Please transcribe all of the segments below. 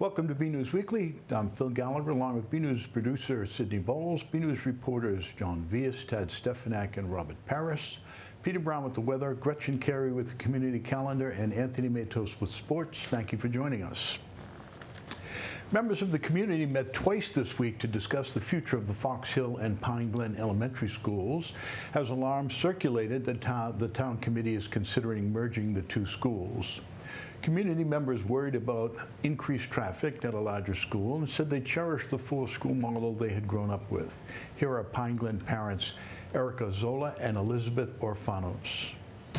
Welcome to BNEWS Weekly. I'm Phil Gallagher, along with BNEWS producer Sydney Bowles, BNEWS reporters John Vias, Tad Stefanak, and Robert Paris, Peter Brown with the weather, Gretchen Carey with the community calendar, and Anthony Matos with sports. Thank you for joining us. Members of the community met twice this week to discuss the future of the Fox Hill and Pine Glen elementary schools. As alarms circulated, the town committee is considering merging the two schools. Community members worried about increased traffic at a larger school and said they cherished the four-school model they had grown up with. Here are Pine Glen parents Erica Zola and Elizabeth Orfanos.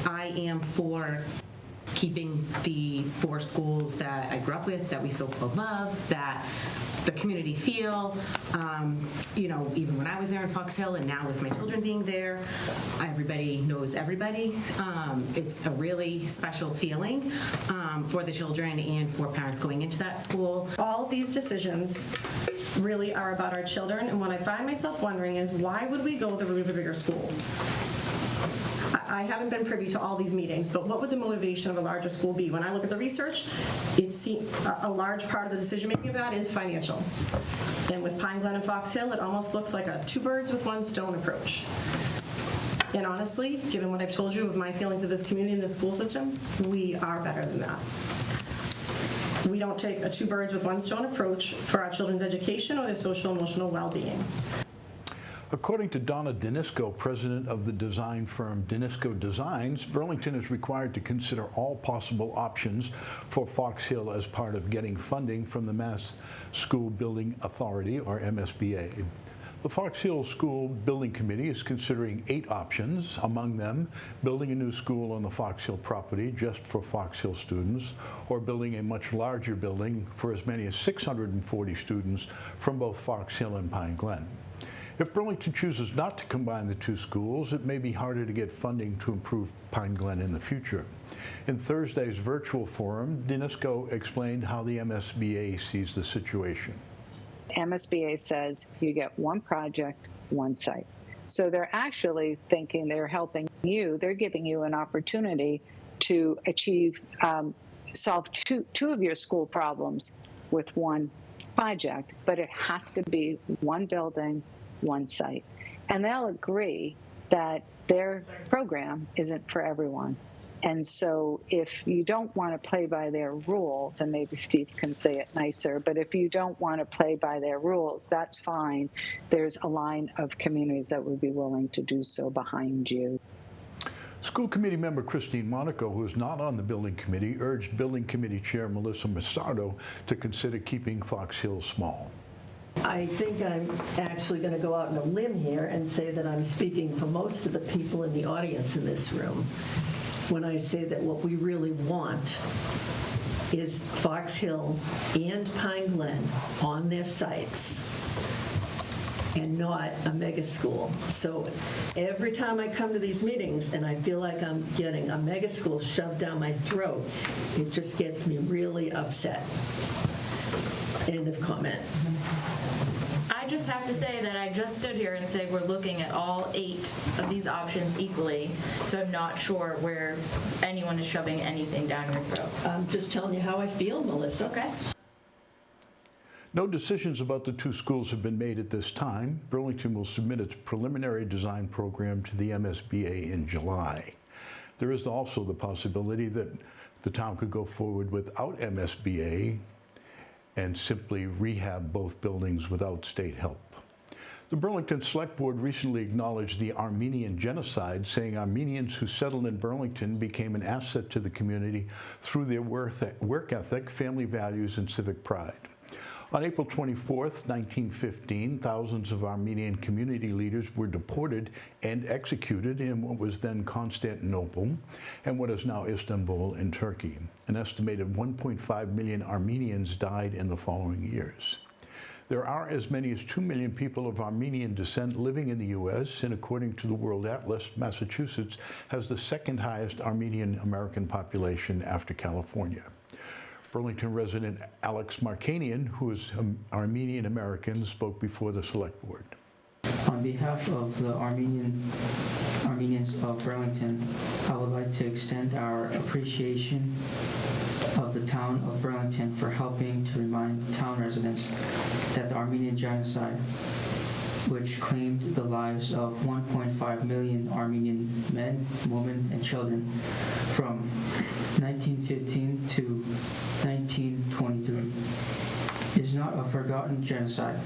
I am for keeping the four schools that I grew up with, that we so love, that the community feel. Even when I was there in Fox Hill and now with my children being there, everybody knows everybody. It's a really special feeling for the children and for parents going into that school. All of these decisions really are about our children, and what I find myself wondering is, why would we go the route of a bigger school? I haven't been privy to all these meetings, but what would the motivation of a larger school be? When I look at the research, a large part of the decision-making of that is financial. And with Pine Glen and Fox Hill, it almost looks like a two birds with one stone approach. And honestly, given what I've told you of my feelings of this community and this school system, we are better than that. We don't take a two birds with one stone approach for our children's education or their social and emotional well-being. According to Donna Denisco, president of the design firm Denisco Designs, Burlington is required to consider all possible options for Fox Hill as part of getting funding from the Mass School Building Authority, or MSBA. The Fox Hill School Building Committee is considering 8 options, among them building a new school on the Fox Hill property just for Fox Hill students, or building a much larger building for as many as 640 students from both Fox Hill and Pine Glen. If Burlington chooses not to combine the two schools, it may be harder to get funding to improve Pine Glen in the future. In Thursday's virtual forum, Denisco explained how the MSBA sees the situation. MSBA says you get one project, one site. So they're actually thinking they're helping you. They're giving you an opportunity to solve two of your school problems with one project, but it has to be one building, one site. And they'll agree that their program isn't for everyone. And so if you don't want to play by their rules, and maybe Steve can say it nicer, but if you don't want to play by their rules, that's fine. There's a line of communities that would be willing to do so behind you. School committee member Christine Monaco, who is not on the building committee, urged building committee chair Melissa Massardo to consider keeping Fox Hill small. I think I'm actually going to go out on a limb here and say that I'm speaking for most of the people in the audience in this room when I say that what we really want is Fox Hill and Pine Glen on their sites and not a mega school. So every time I come to these meetings and I feel like I'm getting a mega school shoved down my throat, it just gets me really upset. End of comment. I just have to say that I just stood here and said we're looking at all 8 of these options equally, so I'm not sure where anyone is shoving anything down your throat. I'm just telling you how I feel, Melissa. Okay. No decisions about the two schools have been made at this time. Burlington will submit its preliminary design program to the MSBA in July. There is also the possibility that the town could go forward without MSBA and simply rehab both buildings without state help. The Burlington Select Board recently acknowledged the Armenian genocide, saying Armenians who settled in Burlington became an asset to the community through their work ethic, family values, and civic pride. On April 24th, 1915, thousands of Armenian community leaders were deported and executed in what was then Constantinople and what is now Istanbul in Turkey. An estimated 1.5 million Armenians died in the following years. There are as many as 2 million people of Armenian descent living in the U.S., and according to the World Atlas, Massachusetts has the second highest Armenian American population after California. Burlington resident Alex Markanian, who is Armenian American, spoke before the Select Board. On behalf of the Armenians of Burlington, I would like to extend our appreciation of the town of Burlington for helping to remind town residents that the Armenian genocide, which claimed the lives of 1.5 million Armenian men, women, and children from 1915 to 1923, is not a forgotten genocide.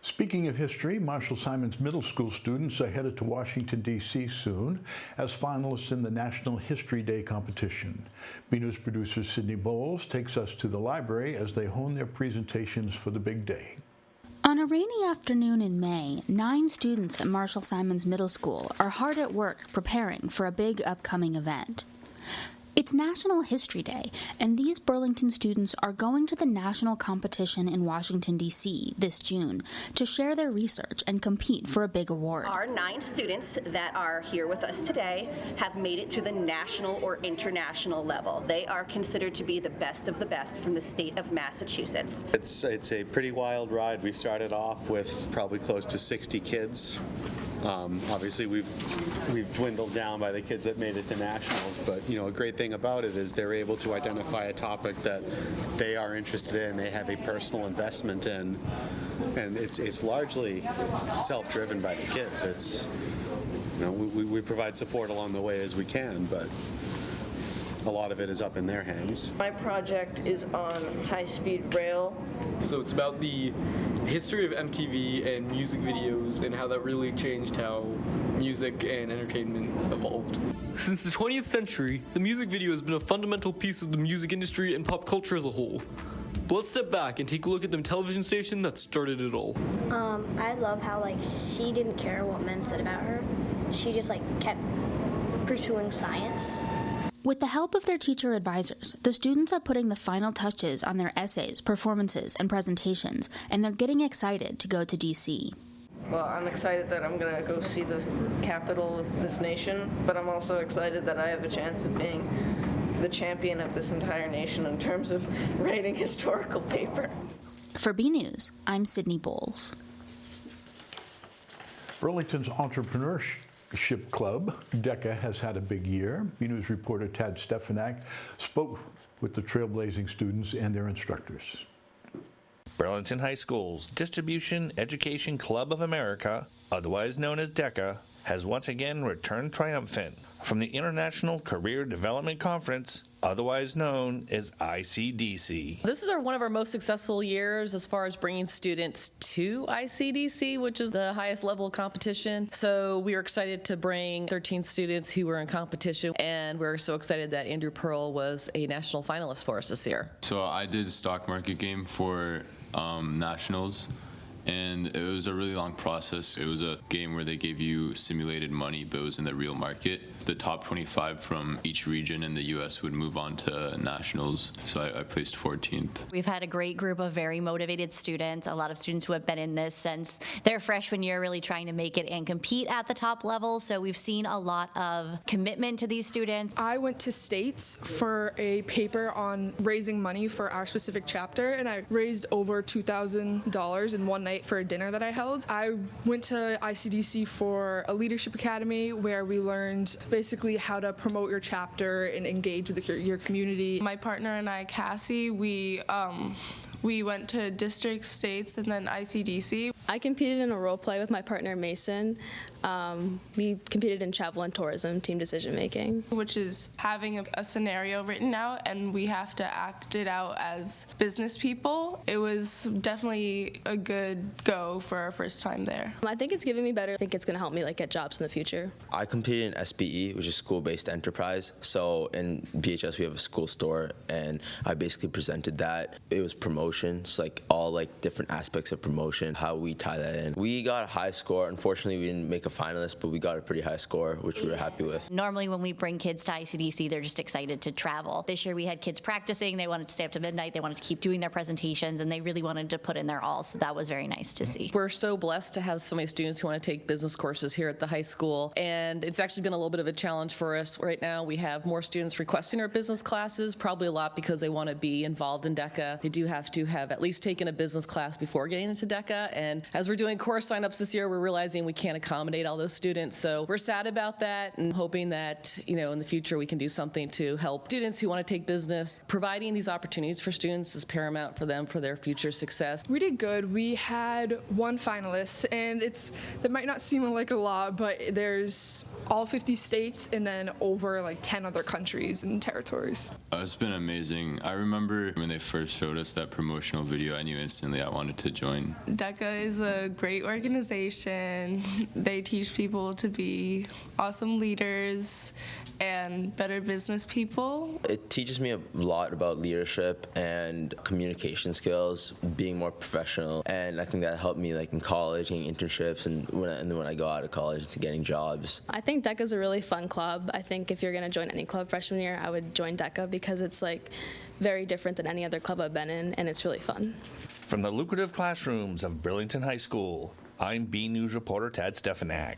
Speaking of history, Marshall Simons Middle School students are headed to Washington, D.C. soon as finalists in the National History Day competition. BNEWS producer Sydney Bowles takes us to the library as they hone their presentations for the big day. On a rainy afternoon in May, 9 students at Marshall Simons Middle School are hard at work preparing for a big upcoming event. It's National History Day, and these Burlington students are going to the national competition in Washington, D.C. this June to share their research and compete for a big award. Our 9 students that are here with us today have made it to the national or international level. They are considered to be the best of the best from the state of Massachusetts. It's a pretty wild ride. We started off with probably close to 60 kids. Obviously, we've dwindled down by the kids that made it to nationals, but a great thing about it is they're able to identify a topic that they are interested in, they have a personal investment in, and it's largely self-driven by the kids. It's we provide support along the way as we can, but a lot of it is up in their hands. My project is on high-speed rail. So it's about the history of MTV and music videos and how that really changed how music and entertainment evolved. Since the 20th century, the music video has been a fundamental piece of the music industry and pop culture as a whole. But let's step back and take a look at the television station that started it all. I love how she didn't care what men said about her. She just kept pursuing science. With the help of their teacher advisors, the students are putting the final touches on their essays, performances, and presentations, and they're getting excited to go to D.C. Well, I'm excited that I'm going to go see the capital of this nation, but I'm also excited that I have a chance of being the champion of this entire nation in terms of writing historical paper. For BNews, I'm Sydney Bowles. Burlington's entrepreneurship club, DECA, has had a big year. BNews reporter Tad Stefanak spoke with the trailblazing students and their instructors. Burlington High School's Distribution Education Club of America, otherwise known as DECA, has once again returned triumphant from the International Career Development Conference, otherwise known as ICDC. This is one of our most successful years as far as bringing students to ICDC, which is the highest level of competition. So we are excited to bring 13 students who were in competition, and we're so excited that Andrew Pearl was a national finalist for us this year. So I did a stock market game for nationals, and it was a really long process. It was a game where they gave you simulated money, but it was in the real market. The top 25 from each region in the U.S. would move on to nationals, so I placed 14th. We've had a great group of very motivated students, a lot of students who have been in this since their freshman year, really trying to make it and compete at the top level, so we've seen a lot of commitment to these students. I went to States for a paper on raising money for our specific chapter, and I raised over $2,000 in one night for a dinner that I held. I went to ICDC for a leadership academy where we learned basically how to promote your chapter and engage with your community. My partner and I, Cassie, we went to district, states, and then ICDC. I competed in a role play with my partner, Mason. We competed in travel and tourism, team decision making. Which is having a scenario written out, and we have to act it out as business people. It was definitely a good go for our first time there. I think it's giving me better. I think it's going to help me get jobs in the future. I competed in SBE, which is school-based enterprise. So in BHS, we have a school store, and I basically presented that. It was promotions, all different aspects of promotion, how we tie that in. We got a high score. Unfortunately, we didn't make a finalist, but we got a pretty high score, which we were happy with. Normally when we bring kids to ICDC, they're just excited to travel. This year we had kids practicing. They wanted to stay up to midnight. They wanted to keep doing their presentations, and they really wanted to put in their all, so that was very nice to see. We're so blessed to have so many students who want to take business courses here at the high school, and it's actually been a little bit of a challenge for us. Right now we have more students requesting our business classes, probably a lot because they want to be involved in DECA. They do have to to have at least taken a business class before getting into DECA. And as we're doing course signups this year, we're realizing we can't accommodate all those students. So we're sad about that and hoping that, in the future we can do something to help students who want to take business. Providing these opportunities for students is paramount for them for their future success. We did good. We had one finalist, and that might not seem like a lot, but there's all 50 states and then over like 10 other countries and territories. It's been amazing. I remember when they first showed us that promotional video, I knew instantly I wanted to join. DECA is a great organization. They teach people to be awesome leaders and better business people. It teaches me a lot about leadership and communication skills, being more professional, and I think that helped me like in college, getting internships, and then when I go out of college to getting jobs. I think DECA is a really fun club. I think if you're going to join any club freshman year, I would join DECA because it's like very different than any other club I've been in, and it's really fun. From the lucrative classrooms of Burlington High School, I'm BNews reporter Tad Stefanak.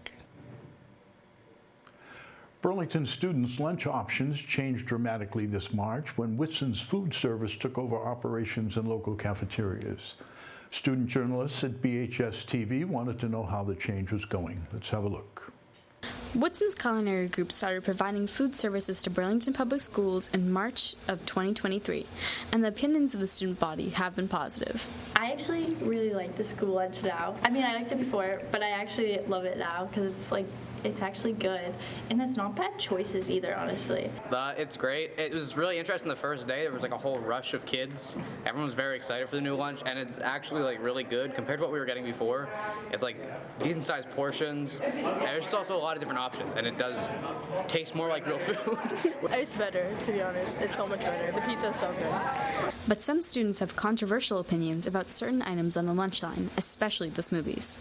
Burlington students' lunch options changed dramatically this March when Whitson's Food Service took over operations in local cafeterias. Student journalists at BHS TV wanted to know how the change was going. Let's have a look. Whitson's Culinary Group started providing food services to Burlington Public Schools in March of 2023, and the opinions of the student body have been positive. I actually really like the school lunch now. I mean, I liked it before, but I actually love it now because it's actually good, and it's not bad choices either, honestly. It's great. It was really interesting the first day. There was like a whole rush of kids. Everyone was very excited for the new lunch, and it's actually like really good compared to what we were getting before. It's like decent sized portions. And there's just also a lot of different options, and it does taste more like real food. It's better, to be honest. It's so much better. The pizza's so good. But some students have controversial opinions about certain items on the lunch line, especially the smoothies.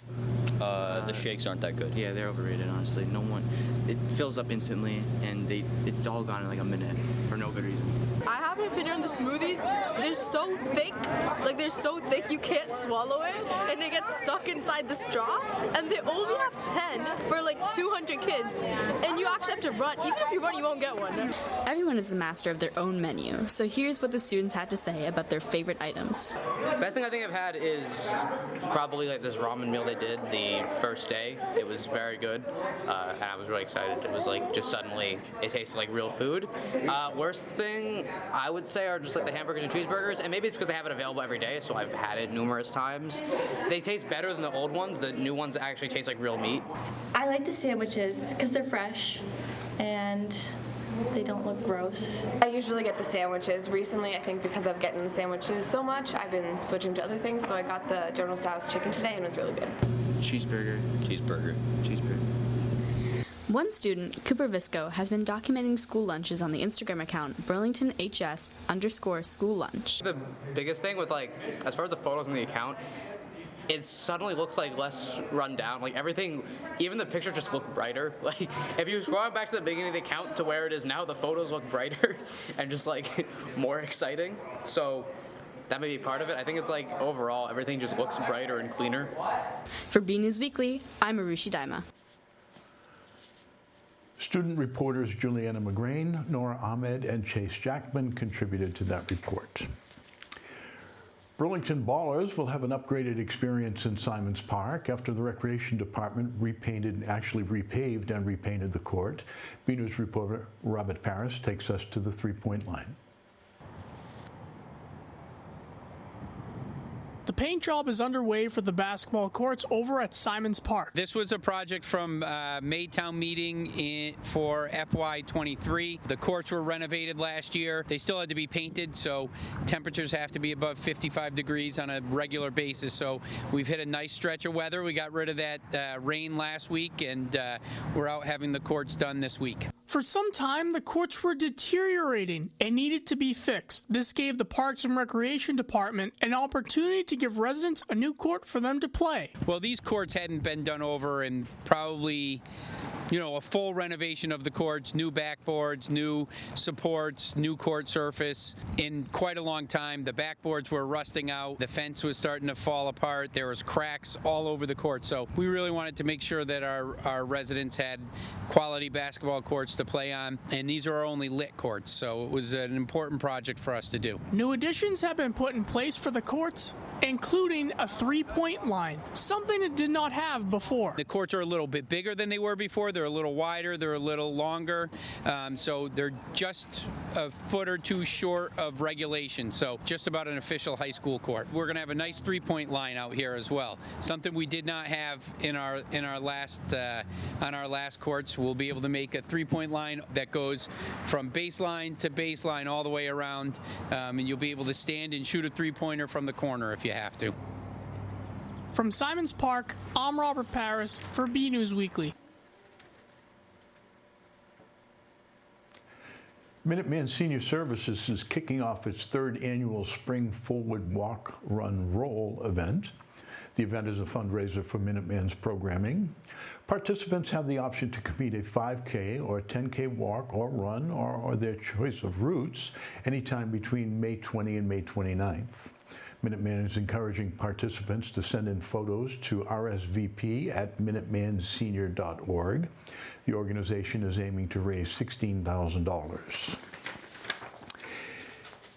The shakes aren't that good. Yeah, they're overrated, honestly. It fills up instantly, and it's all gone in like a minute for no good reason. I have an opinion on the smoothies. They're so thick, you can't swallow it, and it gets stuck inside the straw, and they only have 10 for like 200 kids, and you actually have to run. Even if you run, you won't get one. Everyone is the master of their own menu, so here's what the students had to say about their favorite items. Best thing I think I've had is probably like this ramen meal they did the first day. It was very good, and I was really excited. It was like just suddenly it tasted like real food. Worst thing I would say are just like the hamburgers and cheeseburgers, and maybe it's because they have it available every day, so I've had it numerous times. They taste better than the old ones. The new ones actually taste like real meat. I like the sandwiches because they're fresh and they don't look gross. I usually get the sandwiches. Recently, I think because of getting the sandwiches so much, I've been switching to other things, so I got the General Tso's chicken today, and it was really good. Cheeseburger. One student, Cooper Visco, has been documenting school lunches on the Instagram account BurlingtonHS_school lunch. The biggest thing with as far as the photos in the account, it suddenly looks like less run down. Like everything, even the pictures just look brighter. Like if you scroll back to the beginning of the account to where it is now, the photos look brighter and just more exciting. So that may be part of it. I think it's overall everything just looks brighter and cleaner. For BNEWS Weekly, I'm Arushi Daima. Student reporters Juliana McGrain, Nora Ahmed, and Chase Jackman contributed to that report. Burlington Ballers will have an upgraded experience in Simons Park after the Recreation Department repaved and repainted the court. BNews reporter Robert Paris takes us to the three-point line. The paint job is underway for the basketball courts over at Simons Park. This was a project from Maytown meeting for FY23. The courts were renovated last year. They still had to be painted, so temperatures have to be above 55 degrees on a regular basis. So we've hit a nice stretch of weather. We got rid of that rain last week, and we're out having the courts done this week. For some time, the courts were deteriorating and needed to be fixed. This gave the Parks and Recreation Department an opportunity to give residents a new court for them to play. Well, these courts hadn't been done over in probably a full renovation of the courts, new backboards, new supports, new court surface. In quite a long time, the backboards were rusting out, the fence was starting to fall apart, there was cracks all over the court. So we really wanted to make sure that our residents had quality basketball courts to play on, and these are our only lit courts, so it was an important project for us to do. New additions have been put in place for the courts, including a three-point line, something it did not have before. The courts are a little bit bigger than they were before. They're a little wider, they're a little longer, so they're just a foot or two short of regulation, so just about an official high school court. We're going to have a nice three-point line out here as well, something we did not have in our last on our last courts. We'll be able to make a three-point line that goes from baseline to baseline all the way around, and you'll be able to stand and shoot a three-pointer from the corner if you have to. From Simons Park, I'm Robert Paris for BNEWS Weekly. Minuteman Senior Services is kicking off its third annual Spring Forward Walk, Run, Roll event. The event is a fundraiser for Minuteman's programming. Participants have the option to complete a 5K or a 10K walk or run or their choice of routes anytime between May 20 and May 29th. Minuteman is encouraging participants to send in photos to rsvp@minutemansenior.org. The organization is aiming to raise $16,000.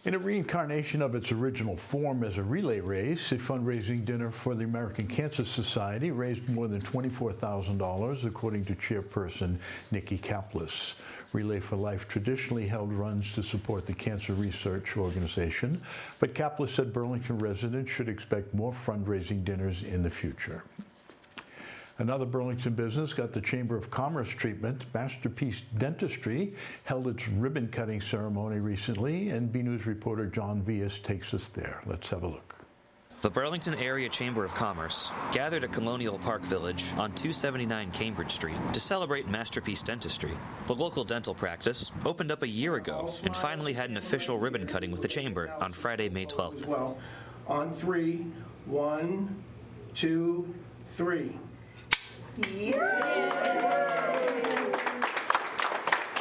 In a reincarnation of its original form as a relay race, a fundraising dinner for the American Cancer Society raised more than $24,000, according to chairperson Nikki Kaplis. Relay for Life traditionally held runs to support the Cancer Research Organization, but Kaplis said Burlington residents should expect more fundraising dinners in the future. Another Burlington business got the Chamber of Commerce treatment. Masterpiece Dentistry held its ribbon-cutting ceremony recently, and BNews reporter John Vias takes us there. Let's have a look. The Burlington Area Chamber of Commerce gathered at Colonial Park Village on 279 Cambridge Street to celebrate Masterpiece Dentistry. The local dental practice opened up a year ago and finally had an official ribbon cutting with the Chamber on Friday, May 12th. Well, on three, 1, 2, 3.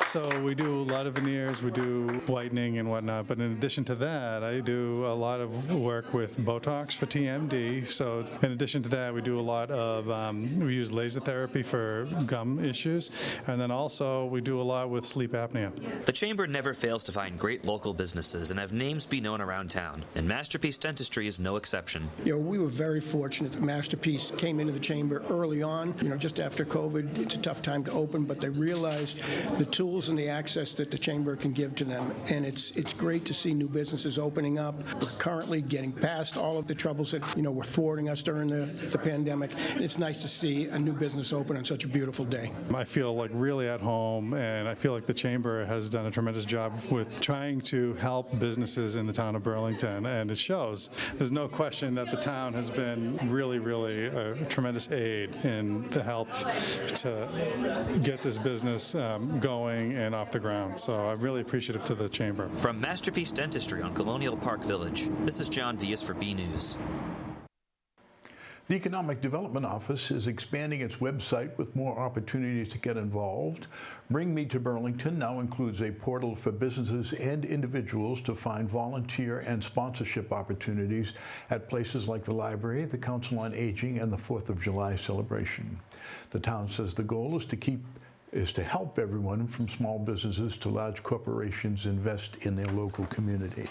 So we do a lot of veneers, we do whitening and whatnot, but in addition to that, I do a lot of work with Botox for TMD. So in addition to that, we do a lot of, we use laser therapy for gum issues, and then also we do a lot with sleep apnea. The Chamber never fails to find great local businesses and have names be known around town, and Masterpiece Dentistry is no exception. We were very fortunate that Masterpiece came into the Chamber early on. Just after COVID, it's a tough time to open, but they realized the tools and the access that the Chamber can give to them, and it's great to see new businesses opening up. We're currently getting past all of the troubles that were thwarting us during the pandemic. It's nice to see a new business open on such a beautiful day. I feel like really at home, and I feel like the Chamber has done a tremendous job with trying to help businesses in the town of Burlington, and it shows. There's no question that the town has been really, really a tremendous aid in the help to get this business going and off the ground. So I'm really appreciative to the Chamber. From Masterpiece Dentistry on Colonial Park Village, this is John Vias for BNews. The Economic Development Office is expanding its website with more opportunities to get involved. Bring Me to Burlington now includes a portal for businesses and individuals to find volunteer and sponsorship opportunities at places like the library, the Council on Aging, and the 4th of July celebration. The town says the goal is to help everyone from small businesses to large corporations invest in their local community.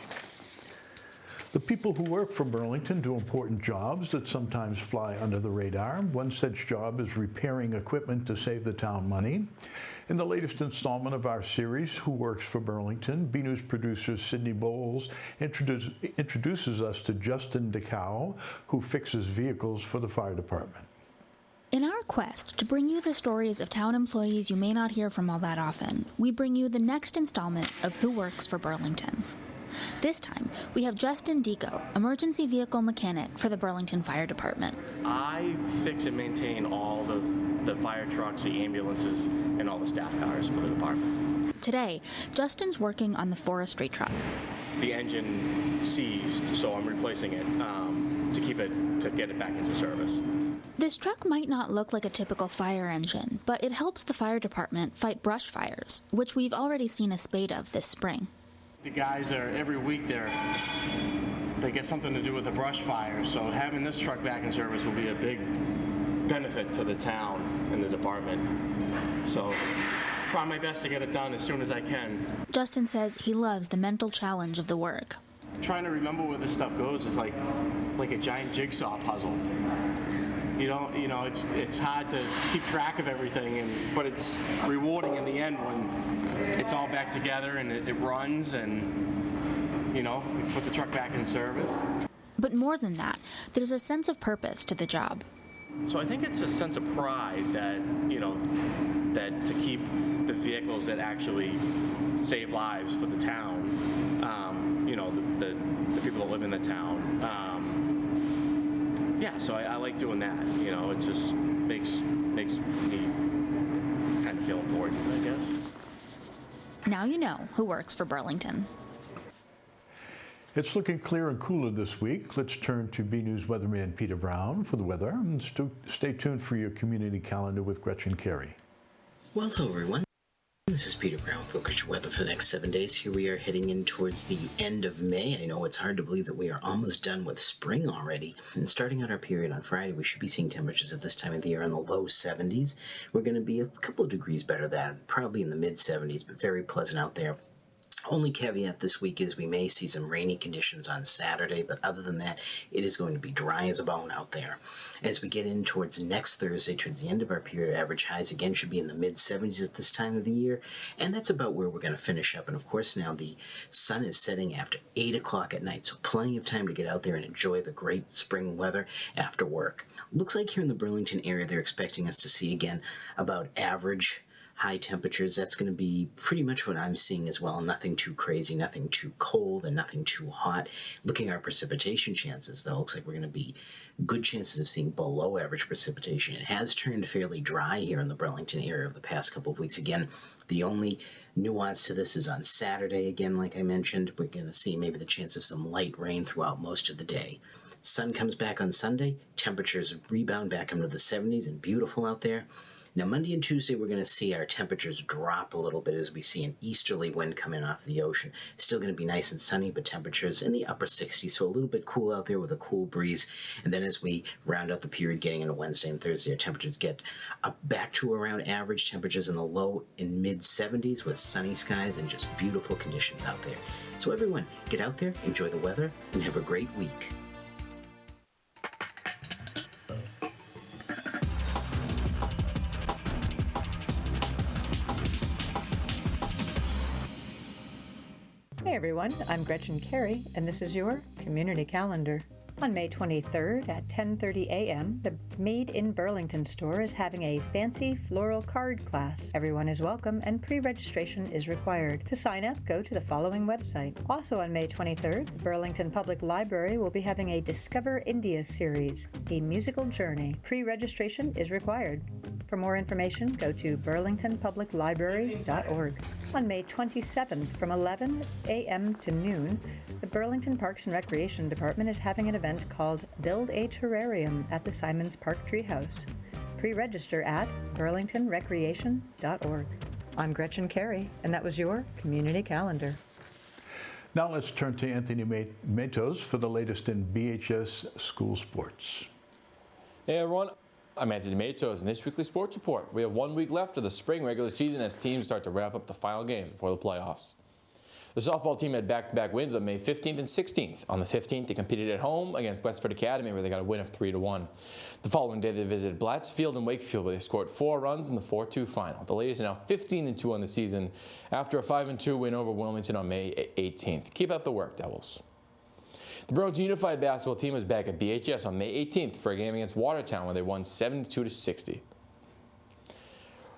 The people who work for Burlington do important jobs that sometimes fly under the radar. One such job is repairing equipment to save the town money. In the latest installment of our series, Who Works for Burlington, BNews producer Sydney Bowles introduces us to Justin DeCow, who fixes vehicles for the fire department. In our quest to bring you the stories of town employees you may not hear from all that often, we bring you the next installment of Who Works for Burlington. This time, we have Justin Deco, emergency vehicle mechanic for the Burlington Fire Department. I fix and maintain all the fire trucks, the ambulances, and all the staff cars for the department. Today, Justin's working on the forestry truck. The engine seized, so I'm replacing it to get it back into service. This truck might not look like a typical fire engine, but it helps the fire department fight brush fires, which we've already seen a spate of this spring. The guys are, every week they get something to do with the brush fire, so having this truck back in service will be a big benefit to the town and the department. So try my best to get it done as soon as I can. Justin says he loves the mental challenge of the work. Trying to remember where this stuff goes is like a giant jigsaw puzzle. You know, it's hard to keep track of everything, but it's rewarding in the end when it's all back together and it runs and, you know, we put the truck back in service. But more than that, there's a sense of purpose to the job. So I think it's a sense of pride that, you know, that to keep the vehicles that actually save lives for the town, you know, the people that live in the town. Yeah, so I like doing that. You know, it just makes me kind of feel important, I guess. Now you know who works for Burlington. It's looking clear and cooler this week. Let's turn to BNews weatherman Peter Brown for the weather, and stay tuned for your community calendar with Gretchen Carey. Well, hello everyone. This is Peter Brown with look at your weather for the next 7 days. Here we are heading in towards the end of May. I know it's hard to believe that we are almost done with spring already. And starting out our period on Friday, we should be seeing temperatures at this time of the year in the low 70s. We're going to be a couple of degrees better than that, probably in the mid 70s, but very pleasant out there. Only caveat this week is we may see some rainy conditions on Saturday, but other than that, it is going to be dry as a bone out there. As we get in towards next Thursday, towards the end of our period, average highs again should be in the mid-70s at this time of the year, and that's about where we're going to finish up. And of course, now the sun is setting after 8 o'clock at night, so plenty of time to get out there and enjoy the great spring weather after work. Looks like here in the Burlington area, they're expecting us to see again about average high temperatures. That's going to be pretty much what I'm seeing as well. Nothing too crazy, nothing too cold, and nothing too hot. Looking at our precipitation chances, though, looks like we're going to be good chances of seeing below average precipitation. It has turned fairly dry here in the Burlington area over the past couple of weeks. Again, the only nuance to this is on Saturday, again, like I mentioned, we're going to see maybe the chance of some light rain throughout most of the day. Sun comes back on Sunday, temperatures rebound back into the 70s and beautiful out there. Now, Monday and Tuesday, we're going to see our temperatures drop a little bit as we see an easterly wind coming off the ocean. Still going to be nice and sunny, but temperatures in the upper 60s, so a little bit cool out there with a cool breeze. And then as we round out the period getting into Wednesday and Thursday, our temperatures get up back to around average temperatures in the low and mid 70s with sunny skies and just beautiful conditions out there. So everyone, get out there, enjoy the weather, and have a great week. Hey everyone, I'm Gretchen Carey, and this is your Community Calendar. On May 23rd at 10:30 a.m., the Made in Burlington store is having a fancy floral card class. Everyone is welcome and pre-registration is required. To sign up, go to the following website. Also on May 23rd, the Burlington Public Library will be having a Discover India series, a musical journey. Pre-registration is required. For more information, go to burlingtonpubliclibrary.org. On May 27th, from 11 a.m. to noon, the Burlington Parks and Recreation Department is having an event called Build a Terrarium at the Simons Park Treehouse. Pre-register at burlingtonrecreation.org. I'm Gretchen Carey, and that was your Community Calendar. Now let's turn to Anthony Matos for the latest in BHS school sports. Hey everyone, I'm Anthony Matos, and this weekly sports report. We have 1 week left of the spring regular season as teams start to wrap up the final games before the playoffs. The softball team had back-to-back wins on May 15th and 16th. On the 15th, they competed at home against Westford Academy, where they got a win of 3-1. The following day, they visited Blattsfield and Wakefield, where they scored 4 runs in the 4-2 final. The ladies are now 15-2 on the season after a 5-2 win over Wilmington on May 18th. Keep up the work, Devils. The Burlington Unified basketball team was back at BHS on May 18th for a game against Watertown, where they won 72-60.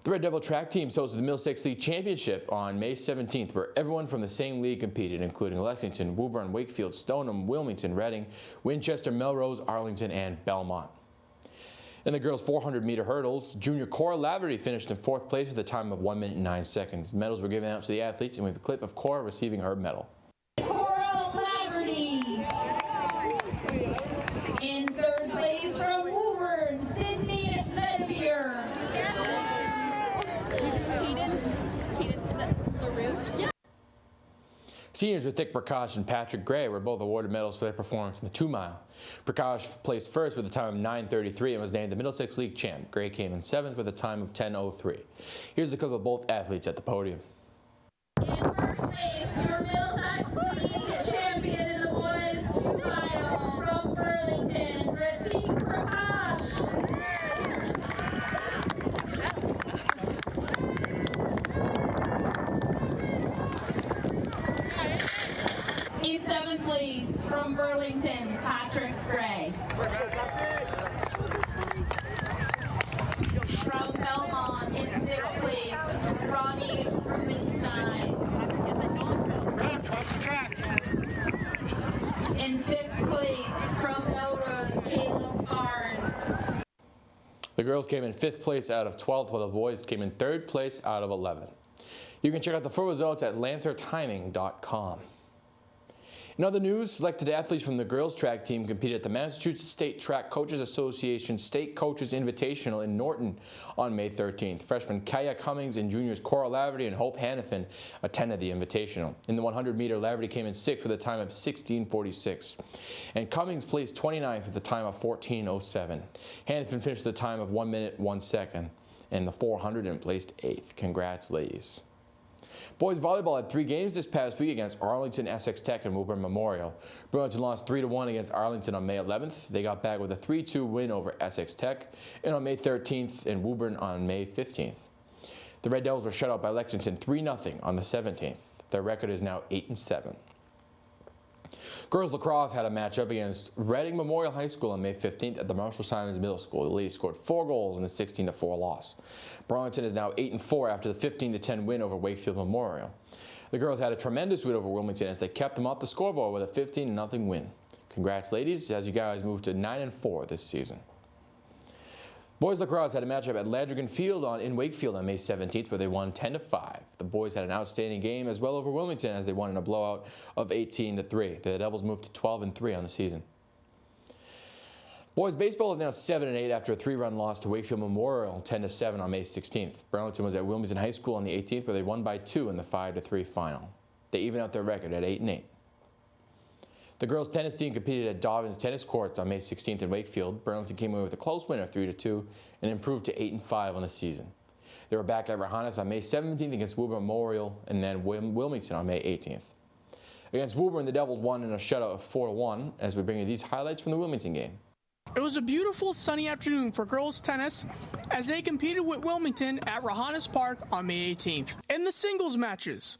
The Red Devil track team hosted the Middlesex League Championship on May 17th, where everyone from the same league competed, including Lexington, Woburn, Wakefield, Stoneham, Wilmington, Reading, Winchester, Melrose, Arlington, and Belmont. In the girls' 400-meter hurdles, junior Cora Laverty finished in 4th place with a time of 1 minute and 9 seconds. Medals were given out to the athletes, and we have a clip of Cora receiving her medal. Cora Laverty. In 3rd place from Woburn, Seniors Ritik Prakash and Patrick Gray were both awarded medals for their performance in the 2-mile. Prakash placed first with a time of 9:33 and was named the Middlesex League champ. Gray came in 7th with a time of 10:03. Here's a clip of both athletes at the podium. In first place, your Middlesex League champion in the boys 2-mile from Burlington, Ritik Prakash. In 7th place from Burlington, Patrick Gray. From Belmont in 6th place, Ronnie Rubenstein. In 5th place from Melrose, Caleb Barnes. The girls came in 5th place out of 12th, while the boys came in 3rd place out of 11. You can check out the full results at lancertiming.com. In other news, selected athletes from the girls track team competed at the Massachusetts State Track Coaches Association State Coaches Invitational in Norton on May 13th. Freshmen Kaya Cummings and juniors Cora Laverty and Hope Hannafin attended the invitational. In the 100-meter, Laverty came in 6th with a time of 16:46. And Cummings placed 29th with a time of 14:07. Hannafin finished with a time of 1 minute, 1 second. And the 400 and placed 8th. Congrats, ladies. Boys volleyball had 3 games this past week against Arlington, Essex Tech, and Woburn Memorial. Burlington lost 3-1 against Arlington on May 11th. They got back with a 3-2 win over Essex Tech, and on May 13th, and Woburn on May 15th. The Red Devils were shut out by Lexington 3-0 on the 17th. Their record is now 8-7. Girls lacrosse had a matchup against Reading Memorial High School on May 15th at the Marshall Simons Middle School. The ladies scored 4 goals in the 16-4 loss. Burlington is now 8-4 after the 15-10 win over Wakefield Memorial. The girls had a tremendous win over Wilmington as they kept them off the scoreboard with a 15-0 win. Congrats, ladies, as you guys move to 9-4 this season. Boys lacrosse had a matchup at Landrigan Field in Wakefield on May 17th, where they won 10-5. The boys had an outstanding game as well over Wilmington as they won in a blowout of 18-3. The Devils moved to 12-3 on the season. Boys baseball is now 7-8 after a 3-run loss to Wakefield Memorial 10-7 on May 16th. Burlington was at Wilmington High School on the 18th, where they won by 2 in the 5-3 final. They even out their record at 8-8. The girls' tennis team competed at Dobbins Tennis Courts on May 16th in Wakefield. Burlington came away with a close win of 3-2 and improved to 8-5 on the season. They were back at Rahanis on May 17th against Woburn Memorial and then Wilmington on May 18th. Against Woburn, the Devils won in a shutout of 4-1 as we bring you these highlights from the Wilmington game. It was a beautiful sunny afternoon for girls tennis as they competed with Wilmington at Rahanis Park on May 18th. In the singles matches,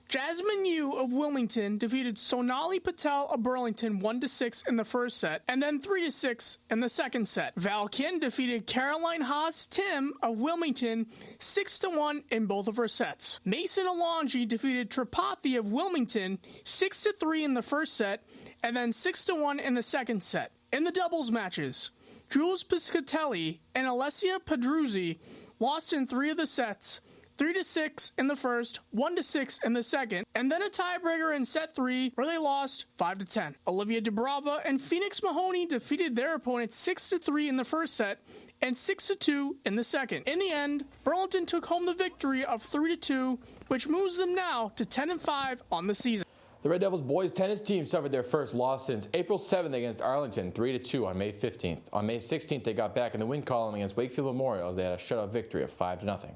Jasmine Yu of Wilmington defeated Sonali Patel of Burlington 1-6 in the first set and then 3-6 in the second set. Val Kin defeated Caroline Haas Tim of Wilmington 6-1 in both of her sets. Mason Alonji defeated Tripathi of Wilmington 6-3 in the first set and then 6-1 in the second set. In the doubles matches, Jules Piscatelli and Alessia Pedruzzi lost in 3 of the sets, 3-6 in the first, 1-6 in the second, and then a tiebreaker in set 3 where they lost 5-10. Olivia Dubrava and Phoenix Mahoney defeated their opponents 6-3 in the first set and 6-2 in the second. In the end, Burlington took home the victory of 3-2, which moves them now to 10-5 on the season. The Red Devils boys tennis team suffered their first loss since April 7th against Arlington, 3-2 on May 15th. On May 16th, they got back in the win column against Wakefield Memorial as they had a shutout victory of 5-0.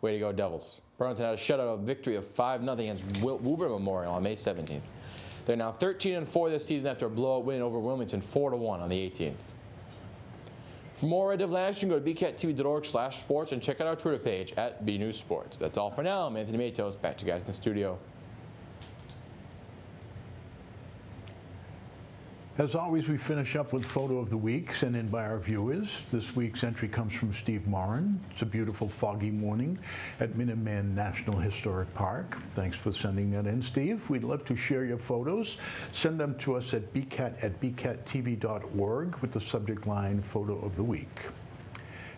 Way to go, Devils. Burlington had a shutout victory of 5-0 against Woburn Memorial on May 17th. They're now 13-4 this season after a blowout win over Wilmington 4-1 on the 18th. For more Red Devil action, go to bcattv.org/sports and check out our Twitter page at BNEWS Sports. That's all for now. I'm Anthony Matos. Back to you guys in the studio. As always, we finish up with Photo of the Week sent in by our viewers. This week's entry comes from Steve Morin. It's a beautiful foggy morning at Minuteman National Historic Park. Thanks for sending that in, Steve. We'd love to share your photos. Send them to us at bcat@bcattv.org with the subject line Photo of the Week.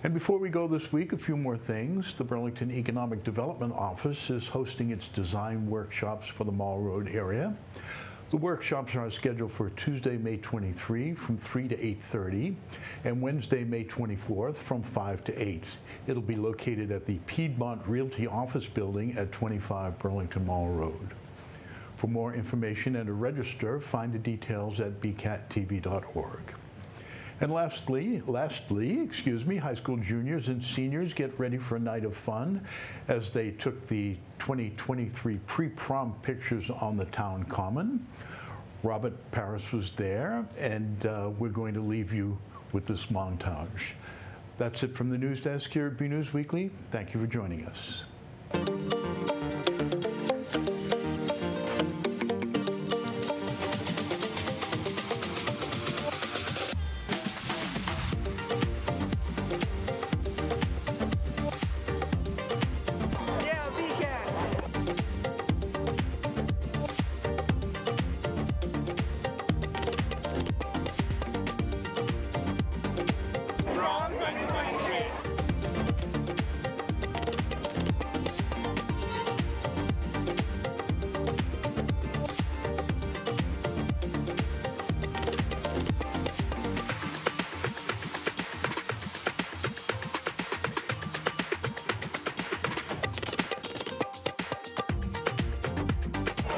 And before we go this week, a few more things. The Burlington Economic Development Office is hosting its design workshops for the Mall Road area. The workshops are scheduled for Tuesday, May 23 from 3 to 8:30 and Wednesday, May 24th from 5 to 8. It'll be located at the Piedmont Realty Office Building at 25 Burlington Mall Road. For more information and to register, find the details at bcattv.org. And lastly, high school juniors and seniors get ready for a night of fun as they took the 2023 pre-prom pictures on the town common. Robert Paris was there, and we're going to leave you with this montage. That's it from the news desk here at BNEWS Weekly. Thank you for joining us.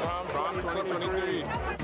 Prom 2023.